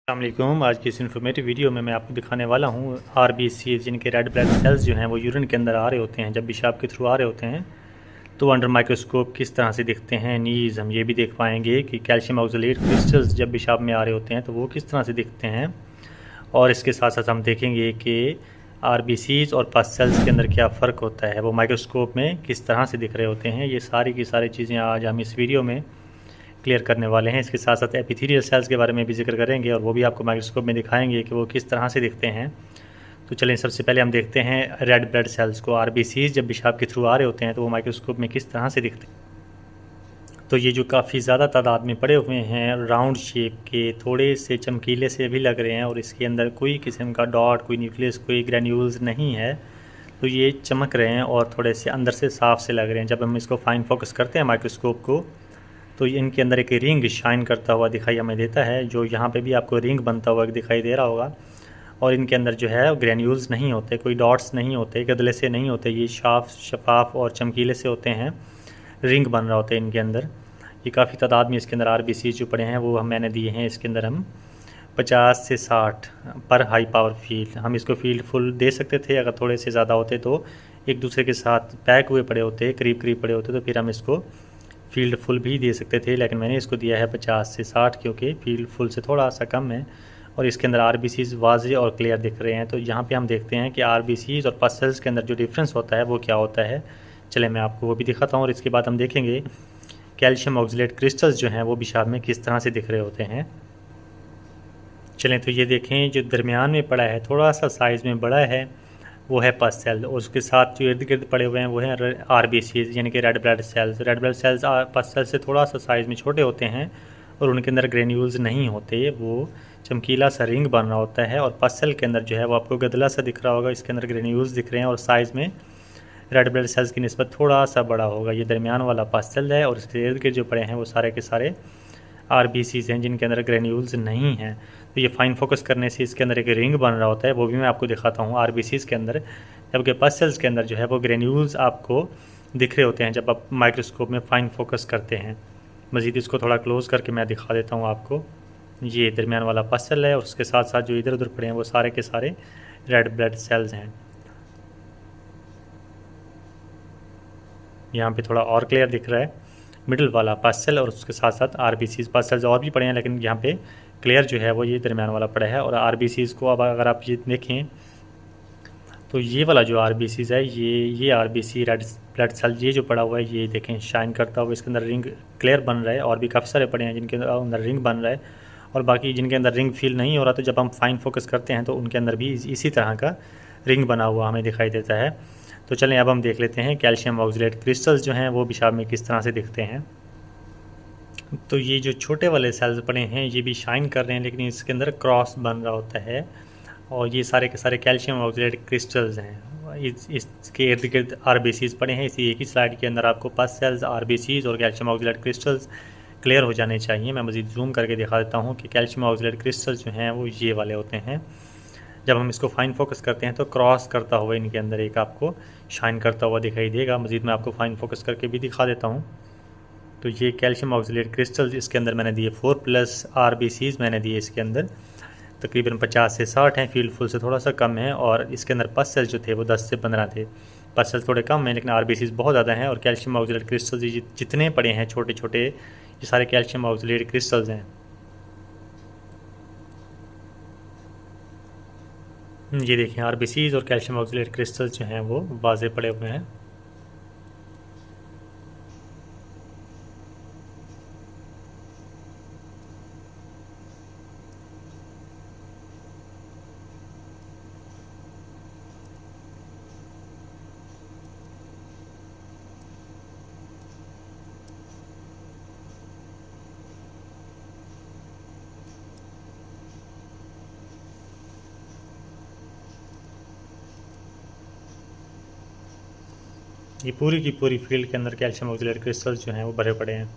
अस्सलामुअलैकुम। आज की इस इन्फॉर्मेटिव वीडियो में मैं आपको दिखाने वाला हूँ आरबीसी जिनके रेड ब्लड सेल्स जो हैं वो यूरिन के अंदर आ रहे होते हैं, जब पेशाब के थ्रू आ रहे होते हैं तो अंडर माइक्रोस्कोप किस तरह से दिखते हैं। नीज हम ये भी देख पाएंगे कि कैल्शियम ऑक्सलेट क्रिस्टल्स जब पेशाब में आ रहे होते हैं तो वो किस तरह से दिखते हैं। और इसके साथ साथ हम देखेंगे कि आरबीसीज और पस सेल्स के अंदर क्या फ़र्क होता है, वो माइक्रोस्कोप में किस तरह से दिख रहे होते हैं। ये सारी की सारी चीज़ें आज हम इस वीडियो में क्लियर करने वाले हैं। इसके साथ साथ एपिथेलियल सेल्स के बारे में भी जिक्र करेंगे और वो भी आपको माइक्रोस्कोप में दिखाएंगे कि वो किस तरह से दिखते हैं। तो चलिए सबसे पहले हम देखते हैं रेड ब्लड सेल्स को। आरबीसीज जब पेशाब के थ्रू आ रहे होते हैं तो वो माइक्रोस्कोप में किस तरह से दिखते हैं। तो ये जो काफ़ी ज़्यादा तादाद में पड़े हुए हैं, राउंड शेप के, थोड़े से चमकीले से भी लग रहे हैं और इसके अंदर कोई किस्म का डॉट, कोई न्यूक्लियस, कोई ग्रैन्यूल्स नहीं है। तो ये चमक रहे हैं और थोड़े से अंदर से साफ से लग रहे हैं। जब हम इसको फाइन फोकस करते हैं माइक्रोस्कोप को तो इनके अंदर एक रिंग शाइन करता हुआ दिखाई हमें देता है, जो यहाँ पे भी आपको रिंग बनता हुआ दिखाई दे रहा होगा। और इनके अंदर जो है ग्रैन्यूल्स नहीं होते, कोई डॉट्स नहीं होते, गदले से नहीं होते, ये शफाफ और चमकीले से होते हैं, रिंग बन रहा होता है इनके अंदर। ये काफ़ी तादाद में इसके अंदर आरबीसी जो पड़े हैं वो मैंने दिए हैं। इसके अंदर हम 50 से 60 पर हाई पावर फील्ड, हम इसको फील्ड फुल दे सकते थे। अगर थोड़े से ज़्यादा होते तो एक दूसरे के साथ पैक हुए पड़े होते, करीब करीब पड़े होते, तो फिर हम इसको फील्ड फुल भी दे सकते थे। लेकिन मैंने इसको दिया है 50 से 60 क्योंकि फील्ड फुल से थोड़ा सा कम है और इसके अंदर आरबीसीज वाज़े और क्लियर दिख रहे हैं। तो यहाँ पे हम देखते हैं कि आरबीसीज और पस सेल्स के अंदर जो डिफरेंस होता है वो क्या होता है। चले मैं आपको वो भी दिखाता हूँ और इसके बाद हम देखेंगे कैल्शियम ऑक्सलेट क्रिस्टल्स जो हैं वो पेशाब में किस तरह से दिख रहे होते हैं। चलें तो ये देखें, जो दरमियान में पड़ा है थोड़ा सा साइज़ में बड़ा है वो है पस सेल, और उसके साथ जो इर्द गिर्द पड़े हुए हैं वो हैं आरबीसीज यानी कि red blood cells. Red blood cells पस सेल से थोड़ा सा साइज़ में छोटे होते हैं और उनके अंदर ग्रेन्यूल्स नहीं होते, वो चमकीला सा रिंग बन रहा होता है। और पस सेल के अंदर जो है वो आपको गदला सा दिख रहा होगा, इसके अंदर ग्रेन्यूल्स दिख रहे हैं और साइज़ में रेड ब्लड सेल्स की निस्बत थोड़ा सा बड़ा होगा। ये दरमियान वाला पस सेल है और इसके इर्द गिर्द जो पड़े हैं वो सारे के सारे आरबीसीज हैं जिनके अंदर ग्रेन्यूल्स नहीं हैं। तो ये फाइन फोकस करने से इसके अंदर एक रिंग बन रहा होता है, वो भी मैं आपको दिखाता हूँ आरबीसीज के अंदर। जबकि पस सेल्स के अंदर जो है वो ग्रेन्यूल्स आपको दिख रहे होते हैं जब आप माइक्रोस्कोप में फाइन फोकस करते हैं। मज़ीद इसको थोड़ा क्लोज़ करके मैं दिखा देता हूँ आपको। ये दरमियान वाला पस सेल है और उसके साथ साथ जो इधर उधर पड़े हैं वो सारे के सारे रेड ब्लड सेल्स हैं। यहाँ पे थोड़ा और क्लियर दिख रहा है मिडल वाला पस सेल और उसके साथ साथ आरबीसीज। पस सेल्स और भी पड़े हैं लेकिन यहाँ पे क्लियर जो है वो ये दरमियान वाला पड़ा है। और आरबीसीज को अब अगर आप ये देखें तो ये वाला जो आरबीसीज है ये आरबीसी रेड ब्लड सेल ये जो पड़ा हुआ है ये देखें शाइन करता हुआ, इसके अंदर रिंग क्लियर बन रहा है। और भी काफ़ी सारे पड़े हैं जिनके अंदर रिंग बन रहा है और बाकी जिनके अंदर रिंग फील नहीं हो रहा, तो जब हम फाइन फोकस करते हैं तो उनके अंदर भी इसी तरह का रिंग बना हुआ हमें दिखाई देता है। तो चलें अब हम देख लेते हैं कैल्शियम ऑक्सलेट क्रिस्टल्स जो हैं वो पेशाब में किस तरह से दिखते हैं। तो ये जो छोटे वाले सेल्स पड़े हैं ये भी शाइन कर रहे हैं लेकिन इसके अंदर क्रॉस बन रहा होता है और ये सारे के सारे कैल्शियम ऑक्सलेट क्रिस्टल्स हैं। इसके इर्द गिर्द आरबीसीज पड़े हैं। इसी एक ही स्लाइड के अंदर आपको पस सेल्स, आरबीसीज और कैल्शियम ऑक्सलेट क्रिस्टल्स क्लियर हो जाने चाहिए। मैं मज़ीद जूम करके दिखा देता हूँ कि कैल्शियम ऑक्सलेट क्रिस्टल्स जो हैं वो ये वाले होते हैं। जब हम इसको फाइन फोकस करते हैं तो क्रॉस करता हुआ इनके अंदर एक आपको शाइन करता हुआ दिखाई देगा। मज़ीद मैं आपको फाइन फोकस करके भी दिखा देता हूँ। तो ये कैल्शियम ऑक्सलेट क्रिस्टल्स इसके अंदर मैंने दिए 4+ आरबीसीज मैंने दिए इसके अंदर तकरीबन 50 से 60 हैं, फील्ड फुल से थोड़ा सा कम है। और इसके अंदर पस सेल्स जो थे वो 10 से 15 थे। पस सेल्स थोड़े कम हैं लेकिन आरबीसीज बहुत ज़्यादा हैं। और कैल्शियम ऑक्सलेट क्रिस्टल्स जितने पड़े हैं छोटे छोटे ये सारे कैल्शियम ऑक्सलेट क्रिस्टल्स हैं। ये देखें आरबीसीज और कैल्शियम ऑक्सलेट क्रिस्टल्स जो हैं वो वाज़े पड़े हुए हैं। ये पूरी की पूरी फील्ड के अंदर कैल्शियम ऑक्सलेट क्रिस्टल्स जो हैं वो भरे पड़े हैं।